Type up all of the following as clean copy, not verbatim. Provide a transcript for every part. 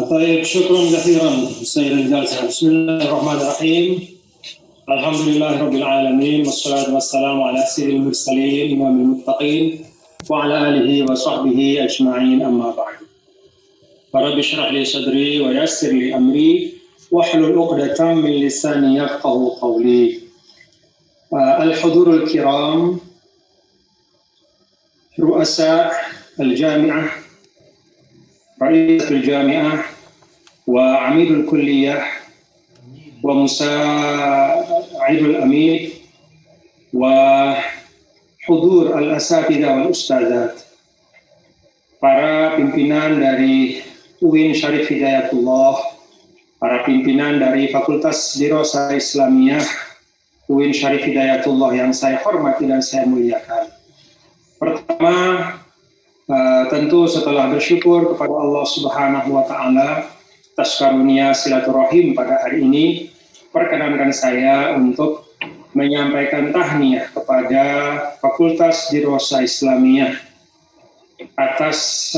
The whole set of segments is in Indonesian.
طيب شكرا كثيرا سيد الجلسة. بسم الله الرحمن الرحيم. الحمد لله رب العالمين والصلاة والسلام على سيد المرسلين إمام المتقين وعلى آله وصحبه أجمعين أما بعد. رب اشرح لي صدري ويسر لي أمري واحلل عقدة من لساني يفقهوا قولي. الحضور الكرام، رؤساء الجامعة، رئيس الجامعة وعميد الكلية ومساعد الأمير وحضور الأساتذة والأستاذات, para pimpinan dari UIN Syarif Hidayatullah, para pimpinan dari Fakultas Dirosah Islamiyah UIN Syarif Hidayatullah yang saya hormati dan saya muliakan. Pertama, tentu setelah bersyukur kepada Allah Subhanahu wa Ta'ala atas karunia silaturahim pada hari ini, perkenankan saya untuk menyampaikan tahniah kepada Fakultas Dirosah Islamiyah atas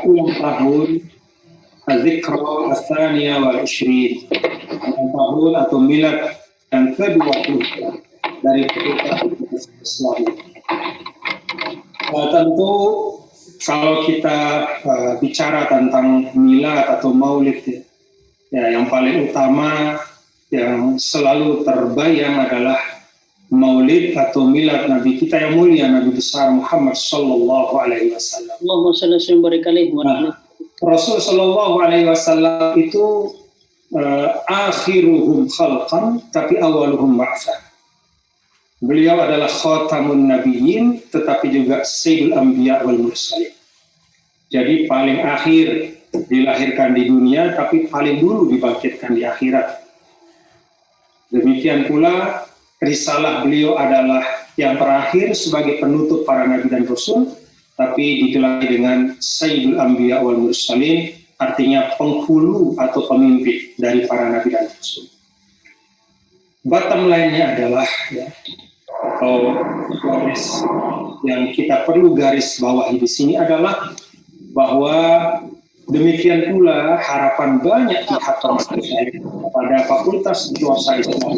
ulang tahun Dzikra Ats-Tsaniyah wal 20, ulang tahun atau milad yang ke-20 dari Fakultas Islamiyah. Tentu kalau kita bicara tentang milad atau maulid, ya yang paling utama yang selalu terbayang adalah maulid atau milad Nabi kita yang mulia, Nabi besar Muhammad sallallahu alaihi wasallam. Allahumma shalli wa barik alaihi wa sallam. Rasul sallallahu alaihi wasallam itu akhiruhum khalqan tapi awaluhum ba'tsah. Beliau adalah khatamun nabiyyin tetapi juga sayyidul anbiya wal mursalin. Jadi paling akhir dilahirkan di dunia tapi paling dulu dibangkitkan di akhirat. Demikian pula risalah beliau adalah yang terakhir sebagai penutup para nabi dan rasul, tapi digelar dengan sayyidul anbiya wal mursalin, artinya penghulu atau pemimpin dari para nabi dan rasul. Bottom line-nya adalah atau garis yang kita perlu garis bawahi di sini adalah bahwa demikian pula harapan banyak pihak termasuk saya pada Fakultas Dirosah Islam,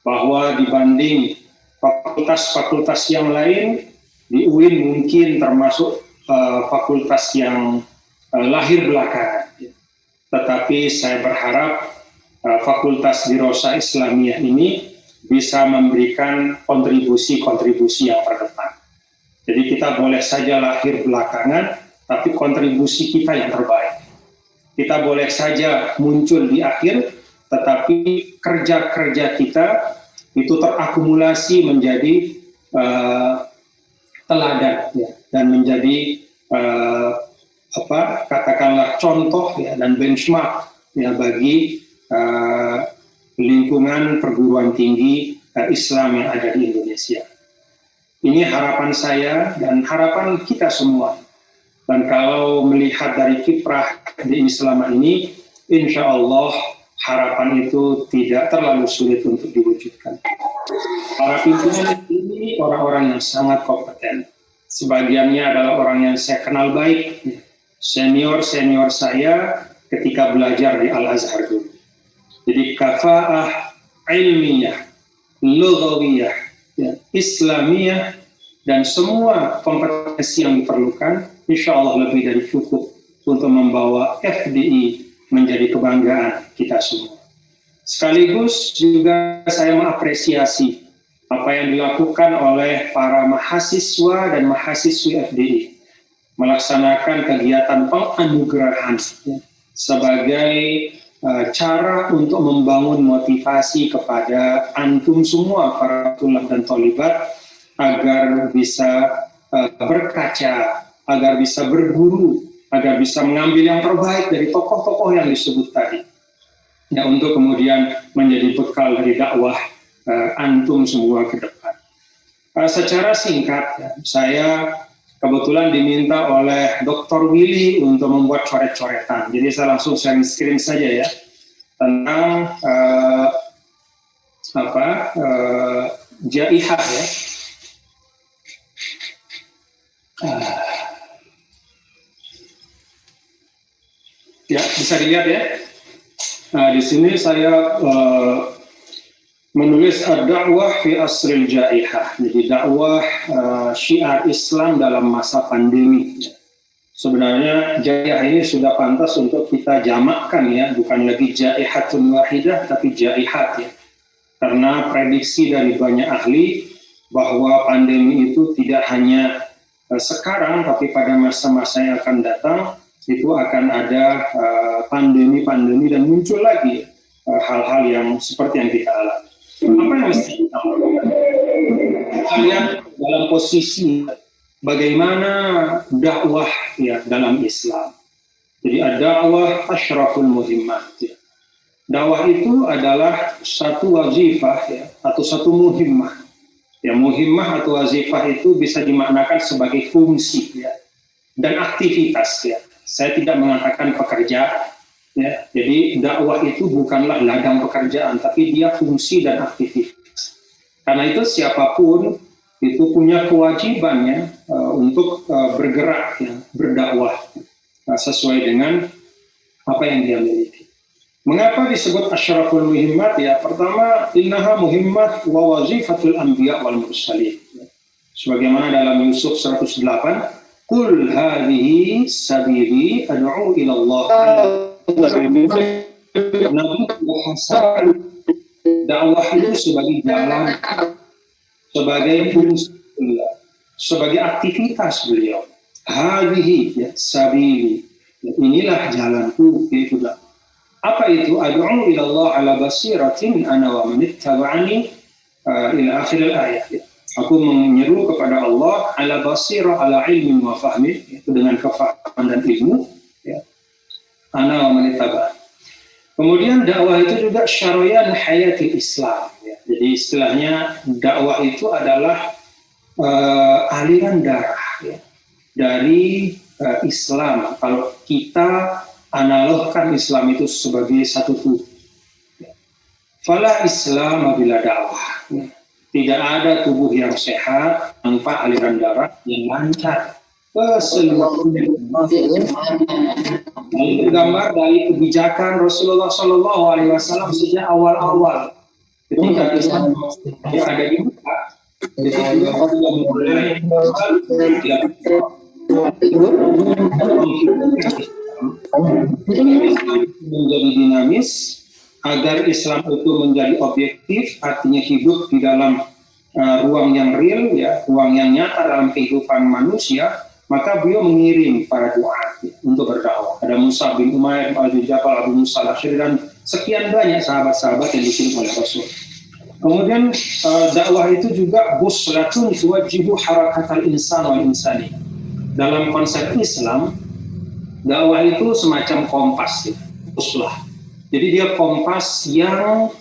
bahwa dibanding fakultas-fakultas yang lain di UIN mungkin termasuk fakultas yang lahir belakangan, tetapi saya berharap Fakultas Dirosah Islamiyah ini bisa memberikan kontribusi-kontribusi yang terdepan. Jadi kita boleh saja lahir belakangan, tapi kontribusi kita yang terbaik. Kita boleh saja muncul di akhir, tetapi kerja-kerja kita itu terakumulasi menjadi teladan, ya, dan menjadi katakanlah contoh, ya, dan benchmark, ya, bagi lingkungan perguruan tinggi Islam yang ada di Indonesia. Ini harapan saya dan harapan kita semua. Dan kalau melihat dari kiprah di selama ini, insya Allah harapan itu tidak terlalu sulit untuk diwujudkan. Para pimpinan ini orang-orang yang sangat kompeten. Sebagiannya adalah orang yang saya kenal baik, senior-senior saya ketika belajar di Al-Azhar dulu. Jadi kafa'ah ilmiah, lughawiyah, ya, Islamiyah, dan semua kompetensi yang diperlukan, insya Allah lebih dari cukup untuk membawa FDI menjadi kebanggaan kita semua. Sekaligus juga saya mengapresiasi apa yang dilakukan oleh para mahasiswa dan mahasiswi FDI, melaksanakan kegiatan penganugerahan, ya, sebagai cara untuk membangun motivasi kepada antum semua para tulab dan tholibat agar bisa berkaca, agar bisa berguru, agar bisa mengambil yang terbaik dari tokoh-tokoh yang disebut tadi, ya, untuk kemudian menjadi bekal dari dakwah antum semua ke depan. Secara singkat, ya, saya kebetulan diminta oleh Dr. Willy untuk membuat coret-coretan. Jadi saya langsung sharing screen saja, ya, tentang jaihah, ya. Ya, bisa dilihat ya. Nah, di sini saya menulis dakwah fi asril jaihah. Jadi dakwah syiar Islam dalam masa pandemi. Sebenarnya jaihah ini sudah pantas untuk kita jamakkan ya, bukan lagi jaihatun wahidah tapi jaihat ya. Karena prediksi dari banyak ahli bahwa pandemi itu tidak hanya sekarang tapi pada masa-masa yang akan datang itu akan ada pandemi-pandemi dan muncul lagi hal-hal yang seperti yang kita alami. Apa yang mesti kita lakukan? Kita lihat dalam posisi bagaimana dakwah ya dalam Islam. Jadi dakwah asyraful muhimmat. Ya. Dakwah itu adalah satu wazifah ya, atau satu muhimmah. Ya, muhimmah atau wazifah itu bisa dimaknakan sebagai fungsi ya, dan aktivitas ya. Saya tidak mengatakan pekerjaan. Ya. Jadi dakwah itu bukanlah ladang pekerjaan, tapi dia fungsi dan aktivitas. Karena itu siapapun itu punya kewajibannya untuk bergerak, ya, berdakwah sesuai dengan apa yang dia miliki. Mengapa disebut asyraful muhimmat? Ya, pertama, innaha muhimmah wa wazifatul anbiya wal mursalin. Sebagaimana dalam Yusuf 108, Qul hadhihi sabili ad'u ila Allah. Nabi menghasakan dakwah itu sebagai jalan, sebagai fungsi beliau, sebagai aktivitas beliau. Hadhihi ya, sabili. Inilah jalanku, yaitu dakwah. Apa itu? Ad'u ila Allah ala basiratin ana wa man ittaba'ani ila akhir al-ayat. Aku menyeru kepada Allah ala basirah ala ilmin wa fahmi, itu dengan kefahaman dan ilmu ya. Ana wa man ittaba'ani. Kemudian dakwah itu juga syarayan hayati Islam ya. Jadi istilahnya dakwah itu adalah aliran darah ya, dari Islam. Kalau kita analogkan Islam itu sebagai satu tubuh. Fala Islam bila dakwah. Tidak ada tubuh yang sehat tanpa aliran darah yang lancar ke seluruh dunia. Ini tergambar dari kebijakan Rasulullah SAW sejak awal-awal. Ketika Islam yang ada di Mekah, ketika Allah mulai menjadi dinamis, agar Islam itu menjadi objektif, artinya hidup di dalam ruang yang real, ya, ruang yang nyata dalam kehidupan manusia, maka beliau mengirim para duat ya, untuk berdakwah. Ada Musa bin Umair, Al-Jabal, Abu Musa al-Asy'ari, dan sekian banyak sahabat-sahabat yang dikirim oleh Rasul. Kemudian dakwah itu juga buslatun tuwajjihu harakatal insan wal insani. Dalam konsep Islam, dakwah itu semacam kompas, ya, buslah. Jadi dia kompas yang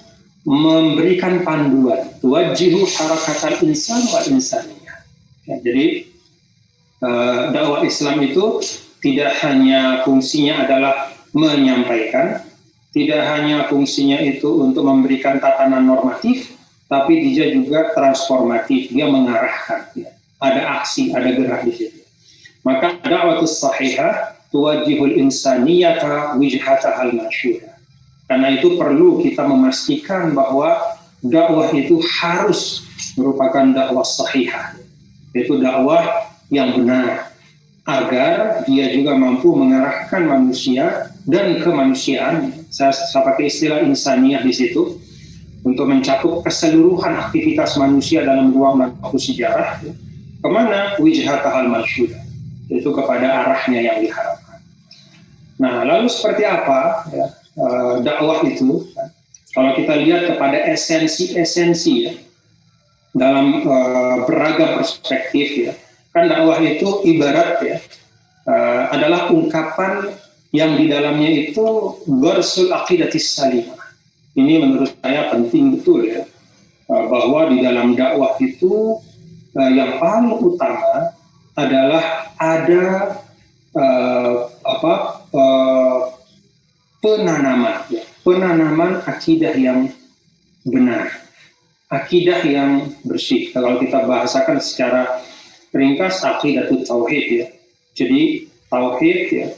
memberikan panduan. Tuwajjihu harakatal insan wal insaniyah. Ya, jadi dakwah Islam itu tidak hanya fungsinya adalah menyampaikan, tidak hanya fungsinya itu untuk memberikan tatanan normatif, tapi dia juga transformatif. Dia mengarahkan. Ya. Ada aksi, ada gerak di situ. Maka dakwah sahihah tuwajjihul insaniyata wijhatahal masyhurah. Karena itu perlu kita memastikan bahwa dakwah itu harus merupakan dakwah sahihah, yaitu dakwah yang benar, agar dia juga mampu mengarahkan manusia dan kemanusiaan. Saya pakai istilah insaniyah di situ untuk mencakup keseluruhan aktivitas manusia dalam ruang dan waktu sejarah. Kemana? Wijhatahal masyhurah, yaitu kepada arahnya yang diharapkan. Nah, lalu seperti apa ya, dakwah itu? Kalau kita lihat kepada esensi-esensi ya, dalam beragam perspektif ya, kan dakwah itu ibarat ya, adalah ungkapan yang di dalamnya itu gharsul aqidatis salimah. Ini menurut saya penting betul ya, bahwa di dalam dakwah itu yang paling utama adalah ada penanaman akidah yang benar, akidah yang bersih. Kalau kita bahasakan secara ringkas, aqidatul tauhid ya. Jadi tauhid ya,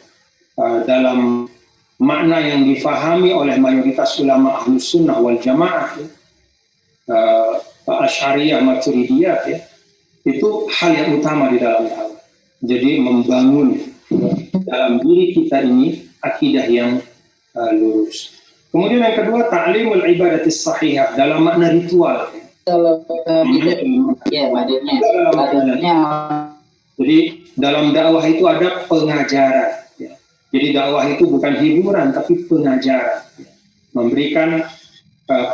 dalam makna yang difahami oleh mayoritas ulama Ahlus Sunnah wal Jamaah, Asy'ariyah, Maturidiyah, ya, itu hal yang utama di dalam dakwah. Jadi membangun dalam diri kita ini akidah yang lurus. Kemudian yang kedua, ta'limul ibadatis sahihah dalam makna ritual. Jadi dalam dakwah itu ada pengajaran. Ya. Jadi dakwah itu bukan hiburan tapi pengajaran. Ya. Memberikan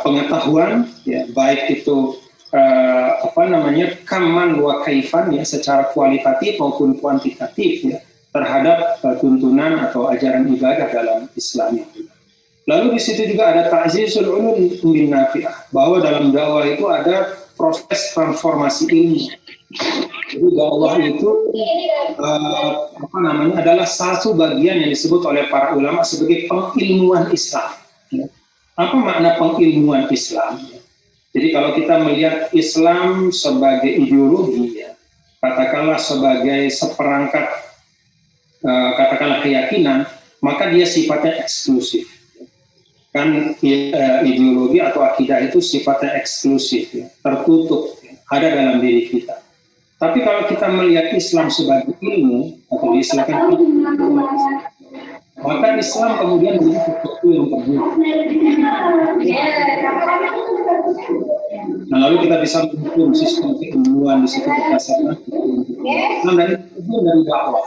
pengetahuan, ya, baik itu kaman wa kaifan, ya, secara kualitatif maupun kuantitatif, ya, terhadap tuntunan atau ajaran ibadah dalam Islam itu. Lalu di situ juga ada ta'zizul ulum bin nafi'ah, bahwa dalam dakwah itu ada proses transformasi ilmu. Jadi dakwah itu adalah satu bagian yang disebut oleh para ulama sebagai pengilmuan Islam. Apa makna pengilmuan Islam? Jadi kalau kita melihat Islam sebagai ideologi, ya, katakanlah sebagai seperangkat katakanlah keyakinan, maka dia sifatnya eksklusif. Kan ideologi atau akidah itu sifatnya eksklusif, ya, tertutup, ya, ada dalam diri kita. Tapi kalau kita melihat Islam sebagai ilmu atau diistilahkan, maka Islam kemudian menjadi sesuatu yang terbuka. Nah, lalu kita bisa menghukum sistem keilmuan di situ berdasarkan Islam dari dakwah.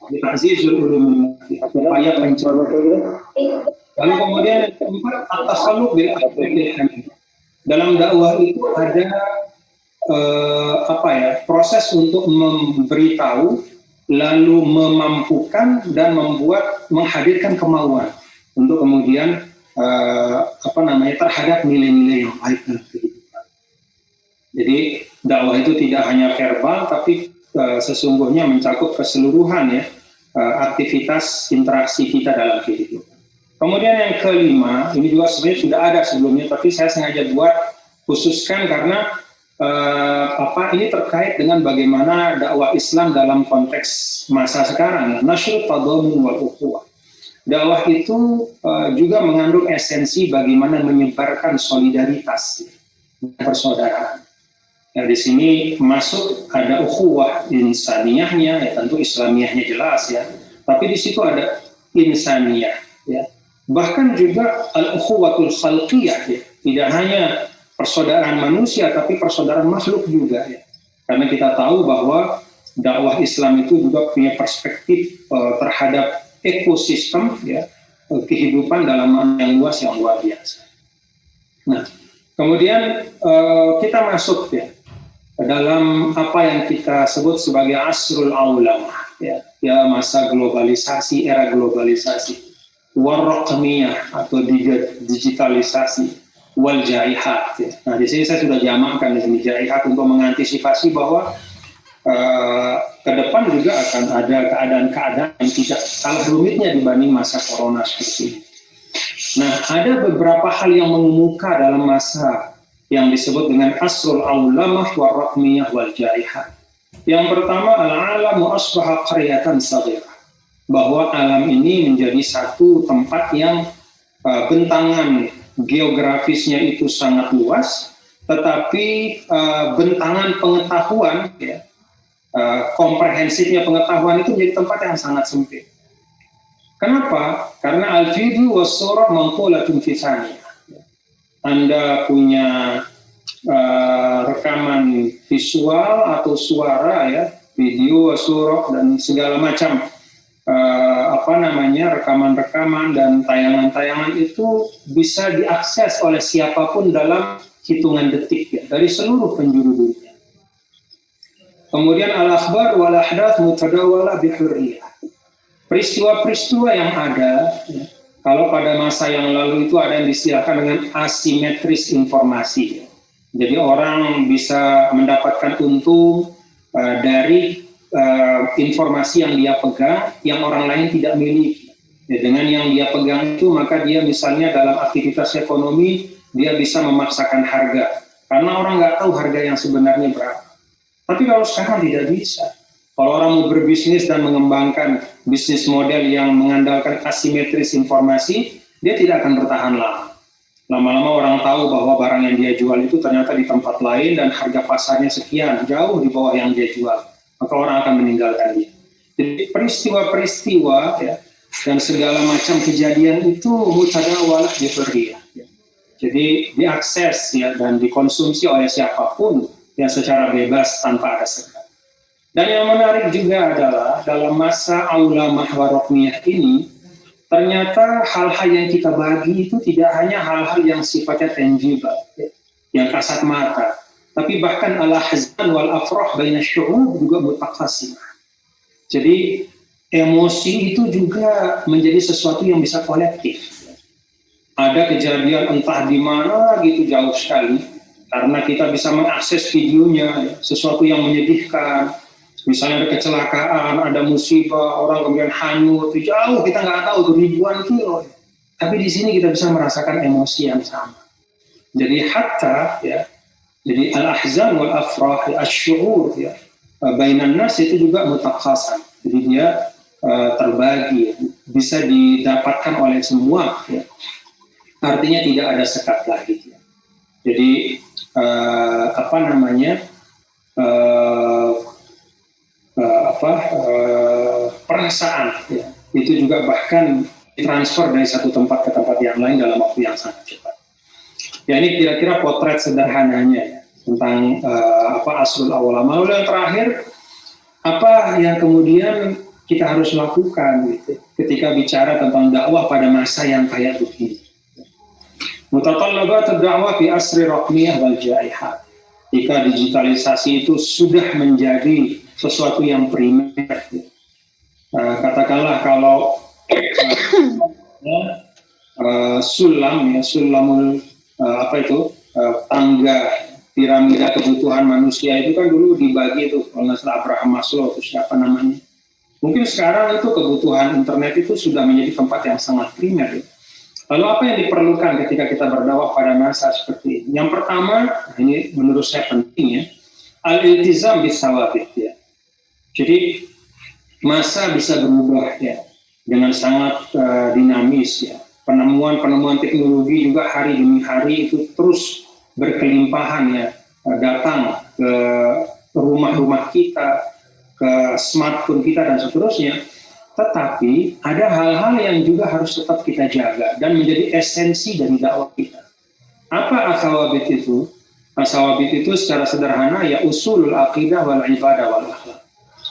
Ta'zizul ulum, upaya pencerahan. Lalu kemudian yang keempat, at-tasalluq bil akhlaqil hamid. Dalam dakwah itu ada proses untuk memberitahu, lalu memampukan dan menghadirkan kemauan untuk kemudian terhadap nilai-nilai yang baik dalam kehidupan. Jadi dakwah itu tidak hanya verbal, tapi sesungguhnya mencakup keseluruhan, ya, aktivitas interaksi kita dalam kehidupan. Kemudian yang kelima, ini juga sebenarnya sudah ada sebelumnya, tapi saya sengaja buat khususkan karena ini terkait dengan bagaimana dakwah Islam dalam konteks masa sekarang, nasyrut tadammun wal ukhuwah. Dakwah itu juga mengandung esensi bagaimana menyebarkan solidaritas dan persaudaraan. Nah, di sini masuk ada ukhuwah insaniyahnya, ya, tentu islamiyahnya jelas, ya. Tapi di situ ada insaniyah, ya. Bahkan juga al-ukhuwatul khalqiyah, ya. Tidak hanya persaudaraan manusia, tapi persaudaraan makhluk juga, ya. Karena kita tahu bahwa dakwah Islam itu juga punya perspektif terhadap ekosistem, ya, kehidupan dalam makna yang luas, yang luar biasa. Nah, kemudian kita masuk, ya, dalam apa yang kita sebut sebagai asrul aulamah, ya, masa globalisasi, era globalisasi, warraqmiyah atau digitalisasi, wal jaihat. Ya. Nah, di sini saya sudah jamakkan di sini jaihat untuk mengantisipasi bahwa ke depan juga akan ada keadaan-keadaan yang tidak kalah rumitnya dibanding masa corona seperti ini. Nah, ada beberapa hal yang mengemuka dalam masa yang disebut dengan asrul aulamah warraqmiyah wal jaihat. Yang pertama, al-alamu asbaha qaryatan saghirah, bahwa alam ini menjadi satu tempat yang bentangan geografisnya itu sangat luas, tetapi bentangan pengetahuan, ya, komprehensifnya pengetahuan itu menjadi tempat yang sangat sempit. Kenapa? Karena al-video was-surah manqulatun fi thaniyah. Anda punya rekaman visual atau suara, ya, video, surah, dan segala macam rekaman-rekaman dan tayangan-tayangan itu bisa diakses oleh siapapun dalam hitungan detik, ya, dari seluruh penjuru dunia. Kemudian al-akhbar wal ahdath mutadawala bihurriyah. Peristiwa-peristiwa yang ada, ya, kalau pada masa yang lalu itu ada yang distilahkan dengan asimetris informasi. Jadi orang bisa mendapatkan untung dari informasi yang dia pegang, yang orang lain tidak miliki. Ya, dengan yang dia pegang itu, maka dia misalnya dalam aktivitas ekonomi, dia bisa memaksakan harga. Karena orang nggak tahu harga yang sebenarnya berapa. Tapi kalau sekarang tidak bisa. Kalau orang mau berbisnis dan mengembangkan bisnis model yang mengandalkan asimetris informasi, dia tidak akan bertahan lama. Lama-lama orang tahu bahwa barang yang dia jual itu ternyata di tempat lain dan harga pasarnya sekian, jauh di bawah yang dia jual. Maka orang akan meninggalkan dia. Jadi peristiwa-peristiwa ya, dan segala macam kejadian itu mutadawalah diperhia. Jadi diakses ya, dan dikonsumsi oleh siapapun yang secara bebas tanpa ada sekat. Dan yang menarik juga adalah dalam masa aula mahwarokmiyah ini, ternyata hal-hal yang kita bagi itu tidak hanya hal-hal yang sifatnya tangible, yang kasat mata, tapi bahkan al-ahzan wal afrah baina syu'ub juga mutaqasimah. Jadi emosi itu juga menjadi sesuatu yang bisa kolektif. Ada kejadian entah di mana gitu jauh sekali, karena kita bisa mengakses videonya, sesuatu yang menyedihkan. Misalnya ada kecelakaan, ada musibah, orang kemudian hanyut, jauh kita nggak tahu ribuan kilo. Tapi di sini kita bisa merasakan emosi yang sama. Jadi hatta ya, jadi al-ahzan wal afrah, asy-syu'ur ya, bainan nas itu juga mutakhasan. Jadi dia terbagi, bisa didapatkan oleh semua. Ya. Artinya tidak ada sekat lagi. Ya. Jadi perasaan ya, itu juga bahkan transfer dari satu tempat ke tempat yang lain dalam waktu yang sangat cepat. Ya ini kira-kira potret sederhananya ya, tentang asrul awal. Lalu yang terakhir, apa yang kemudian kita harus lakukan gitu, ketika bicara tentang dakwah pada masa yang kayak begini. Mutatallabat dakwah fi asri raqmiyah wal jaihat. Jika digitalisasi itu sudah menjadi sesuatu yang primer, katakanlah kalau sulamul tangga piramida kebutuhan manusia itu kan dulu dibagi itu oleh Abraham Maslow atau siapa namanya. Mungkin sekarang itu kebutuhan internet itu sudah menjadi tempat yang sangat primer. Lalu apa yang diperlukan ketika kita berdakwah pada masa seperti ini? Yang pertama, ini menurut saya penting ya, al-iltizam bisawabit ya. Jadi masa bisa berubah ya dengan sangat dinamis ya. Penemuan-penemuan teknologi juga hari demi hari itu terus berkelimpahan ya, datang ke rumah-rumah kita, ke smartphone kita dan seterusnya. Tetapi ada hal-hal yang juga harus tetap kita jaga dan menjadi esensi dari dakwah kita. Apa asawabit itu? Asawabit itu secara sederhana ya usulul aqidah wal ibadah wal akhlak.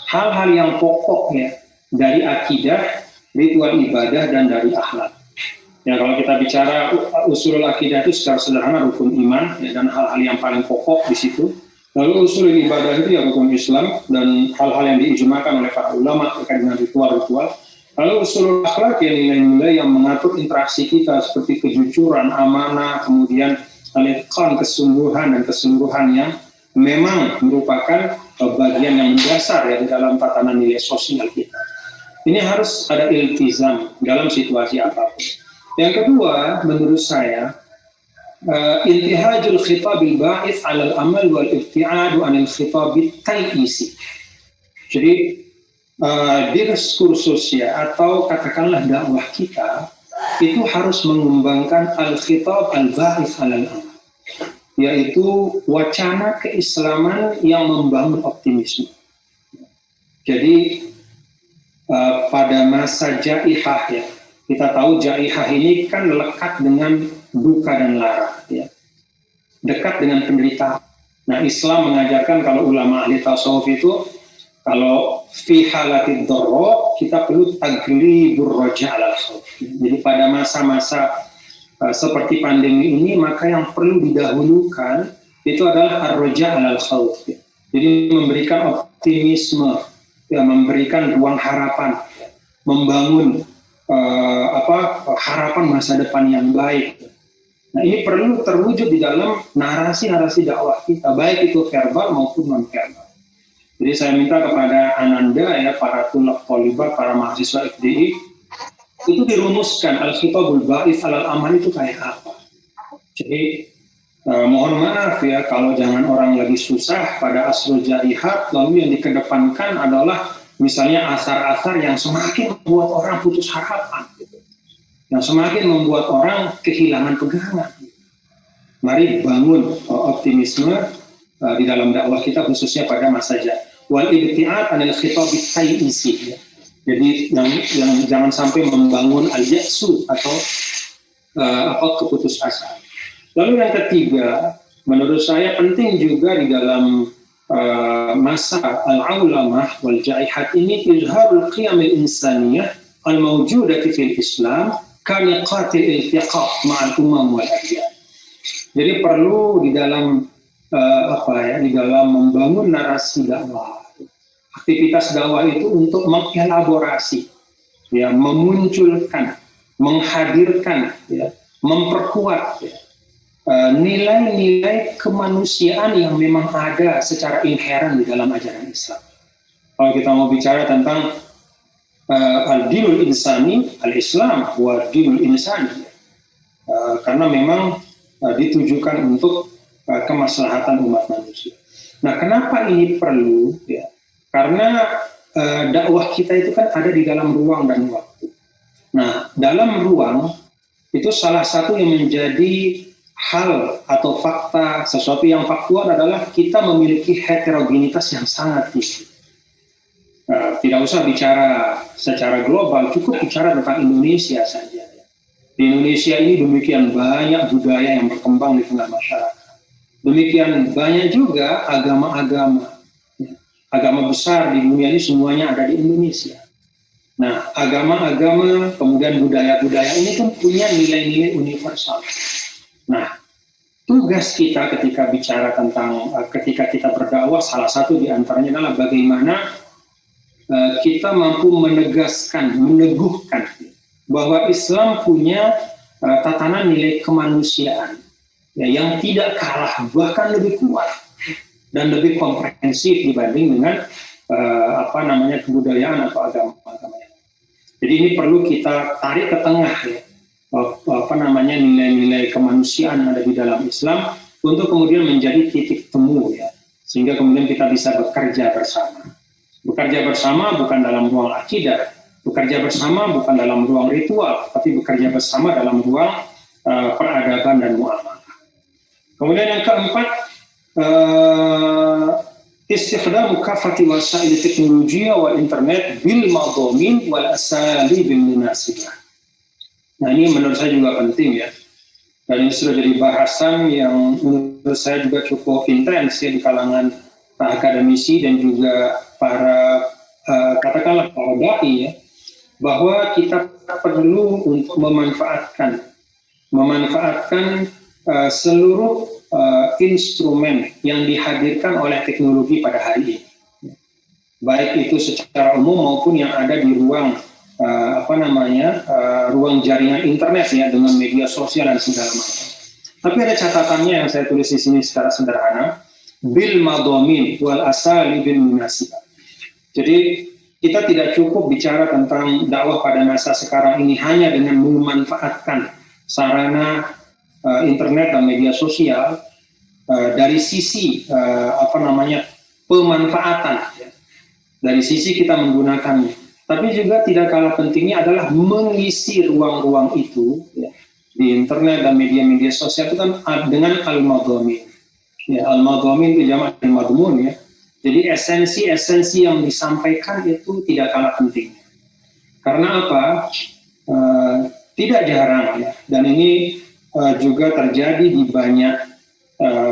Hal-hal yang pokok ya dari akidah, ritual ibadah dan dari akhlak. Ya kalau kita bicara usulul aqidah itu secara sederhana rukun iman ya, dan hal-hal yang paling pokok di situ. Lalu usul ibadah itu ya rukun Islam dan hal-hal yang diijmakan oleh para ulama terkait dengan ritual-ritual. Lalu usul akhlak ya nilai-nilai yang mengatur interaksi kita seperti kejujuran, amanah, kemudian al-itqan, kesungguhan dan kesungguhan yang memang merupakan bagian yang mendasar ya di dalam tatanan nilai sosial kita. Ini harus ada iltizam dalam situasi apapun. Yang kedua, menurut saya intihajul khitabil ba'ith 'alal amal wal ibti'adu 'anil khitabil taisi. Jadi diskursus ya atau katakanlah dakwah kita itu harus mengembangkan al-khitab al-ba'ith 'alal amal, yaitu wacana keislaman yang membangun optimisme. Jadi pada masa jaihah ya, kita tahu jaihah ini kan lekat dengan duka dan lara, ya. Dekat dengan penderitaan. Nah, Islam mengajarkan kalau ulama ahli tasawuf itu kalau fi halatid dharra kita perlu taglibur raja ala khauf. Jadi pada masa-masa seperti pandemi ini maka yang perlu didahulukan itu adalah ar-raja ala khauf. Jadi memberikan optimisme, ya, memberikan ruang harapan, membangun harapan masa depan yang baik. Nah, ini perlu terwujud di dalam narasi-narasi dakwah kita, baik itu verbal maupun non-verbal. Jadi saya minta kepada Ananda, ya, para tulab tholibat, para mahasiswa FDI, itu dirumuskan al-khitabul ba'its alal amal itu kayak apa. Jadi Mohon maaf ya, kalau jangan orang lagi susah pada asrul jaihat, lalu yang dikedepankan adalah misalnya asar-asar yang semakin membuat orang putus harapan, gitu. Yang semakin membuat orang kehilangan pegangan. Mari bangun optimisme di dalam dakwah kita, khususnya pada masa jahiliyah. Wal ibtiad anil khitab tayyisi. Jadi yang jangan sampai membangun al-ya'su atau keputusasaan. Lalu yang ketiga, menurut saya penting juga di dalam masa al-aulamah wal jaihat ini izharul qiyam al-insaniyah al-mawjudati fil Islam kaniqatil iltiqaq ma'al umam wal adyan. Jadi perlu di dalam di dalam membangun narasi dakwah, aktivitas dakwah itu untuk mengelaborasi, ya, memunculkan, menghadirkan, ya, memperkuat, ya, nilai-nilai kemanusiaan yang memang ada secara inheren di dalam ajaran Islam. Kalau kita mau bicara tentang al-dinul insani, al-Islam wa dinul insani, karena memang ditujukan untuk kemaslahatan umat manusia. Nah, kenapa ini perlu? Ya, karena dakwah kita itu kan ada di dalam ruang dan waktu. Nah, dalam ruang itu salah satu yang menjadi hal atau fakta, sesuatu yang faktual adalah kita memiliki heterogenitas yang sangat tinggi. Tidak usah bicara secara global, cukup bicara tentang Indonesia saja. Di Indonesia ini demikian banyak budaya yang berkembang di tengah masyarakat. Demikian banyak juga agama-agama. Agama besar di dunia ini semuanya ada di Indonesia. Nah, agama-agama, kemudian budaya-budaya ini kan punya nilai-nilai universal. Nah, tugas kita ketika bicara tentang, ketika kita berdakwah, salah satu di antaranya adalah bagaimana kita mampu menegaskan, meneguhkan bahwa Islam punya tatanan nilai kemanusiaan, ya, yang tidak kalah, bahkan lebih kuat dan lebih komprehensif dibanding dengan kebudayaan atau agama-agama. Jadi ini perlu kita tarik ke tengah, ya, nilai-nilai kemanusiaan yang ada di dalam Islam untuk kemudian menjadi titik temu, ya, sehingga kemudian kita bisa bekerja bersama. Bekerja bersama bukan dalam ruang akidah, bekerja bersama bukan dalam ruang ritual, tapi bekerja bersama dalam ruang peradaban dan muamalah. Kemudian yang keempat, istikhdam kafati wasail teknologi wal internet bil madhamin wal asali bil munasibah. Nah, ini menurut saya juga penting, ya. Dan ini sudah jadi bahasan yang menurut saya juga cukup intens, ya, di kalangan akademisi dan juga para katakanlah para dai, ya, bahwa kita perlu untuk memanfaatkan seluruh instrumen yang dihadirkan oleh teknologi pada hari ini, baik itu secara umum maupun yang ada di ruang ruang jaringan internet, ya, dengan media sosial dan segala macam. Tapi ada catatannya yang saya tulis di sini secara sederhana, bil madhamin wal asali bil munasibah. Jadi kita tidak cukup bicara tentang dakwah pada masa sekarang ini hanya dengan memanfaatkan sarana internet dan media sosial dari sisi pemanfaatan, ya. Dari sisi kita menggunakannya, tapi juga tidak kalah pentingnya adalah mengisi ruang-ruang itu, ya, di internet dan media-media sosial itu kan dengan al-madhamin. Ya, al-madhamin itu jamak al-madmun, ya. Jadi esensi-esensi yang disampaikan itu tidak kalah pentingnya. Karena apa? Tidak jarang, ya, dan ini juga terjadi di banyak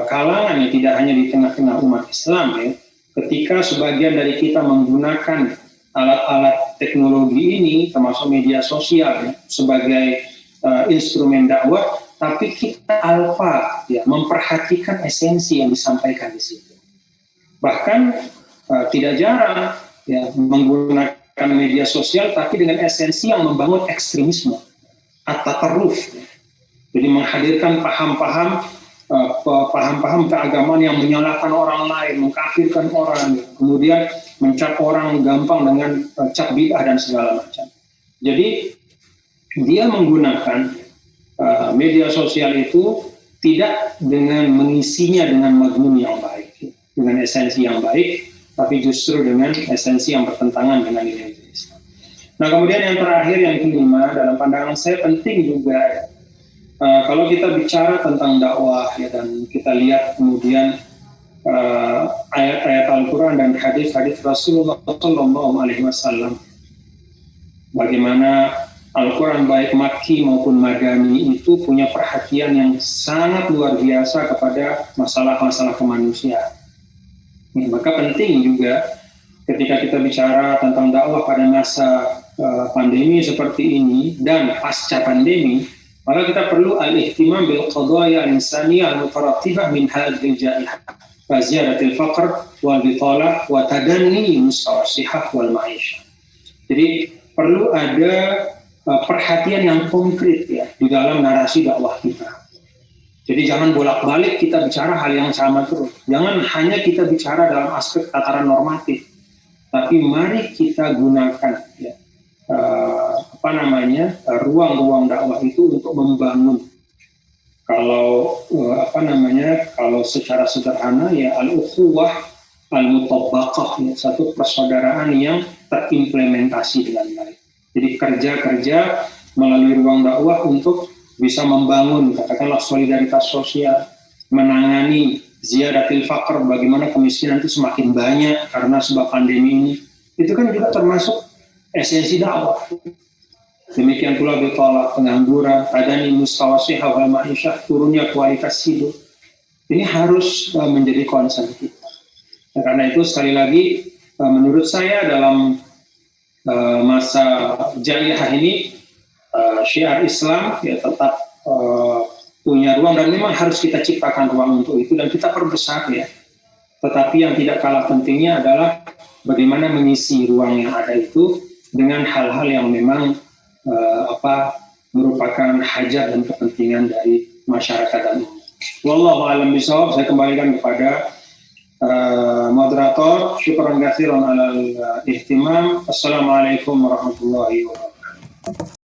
kalangan, ya, tidak hanya di tengah-tengah umat Islam, ya. Ketika sebagian dari kita menggunakan alat-alat teknologi ini, termasuk media sosial, ya, sebagai instrumen dakwah, tapi kita alpa, ya, memperhatikan esensi yang disampaikan di situ. Bahkan tidak jarang, ya, menggunakan media sosial tapi dengan esensi yang membangun ekstremisme atau tatarruf, ya. Jadi menghadirkan paham-paham keagamaan yang menyalahkan orang lain, mengkafirkan orang, ya. Kemudian mencap orang gampang dengan cap bid'ah dan segala macam. Jadi dia menggunakan media sosial itu tidak dengan mengisinya dengan madmun yang baik, dengan esensi yang baik, tapi justru dengan esensi yang bertentangan dengan nilai Islam. Nah, kemudian yang terakhir, yang kelima, dalam pandangan saya penting juga ya, kalau kita bicara tentang dakwah ya, dan kita lihat kemudian ayat-ayat Al-Quran dan hadis-hadis Rasulullah SAW, bagaimana Al-Quran baik Makki maupun Madani itu punya perhatian yang sangat luar biasa kepada masalah-masalah kemanusiaan. Maka penting juga ketika kita bicara tentang dakwah pada masa pandemi seperti ini dan pasca pandemi, maka kita perlu al-ihtimam bil qadaya al-insaniyah al-mutarattibah min hadhil ja'iha wa ziyadatil faqr wal bitalah wa tadanni mustawa sihah wal ma'isha. Jadi perlu ada perhatian yang konkret ya di dalam narasi dakwah kita. Jadi jangan bolak-balik kita bicara hal yang sama terus. Jangan hanya kita bicara dalam aspek tataran normatif, tapi mari kita gunakan ya, ruang-ruang dakwah itu untuk membangun. Kalau kalau secara sederhana ya al-ukhuwah al-mutabbaqah, ya, satu persaudaraan yang terimplementasi dengan baik. Jadi kerja melalui ruang dakwah untuk bisa membangun, katakanlah solidaritas sosial, menangani ziyadatil faqr, bagaimana kemiskinan itu semakin banyak karena sebab pandemi ini. Itu kan juga termasuk esensi dakwah. Demikian pula bitalah, pengangguran, tadani mustawa sihah wal ma'isha, turunnya kualitas hidup. Ini harus menjadi concern kita. Nah, karena itu sekali lagi menurut saya dalam masa jahiliyah ini syiar Islam ya tetap punya ruang, dan memang harus kita ciptakan ruang untuk itu dan kita perbesar ya. Tetapi yang tidak kalah pentingnya adalah bagaimana mengisi ruang yang ada itu dengan hal-hal yang memang merupakan hajat dan kepentingan dari masyarakat dan umat. Wallahu a'lam bishawab. Saya kembalikan kepada moderator. Syukran katsiran alal ihtimam. Assalamualaikum warahmatullahi wabarakatuh.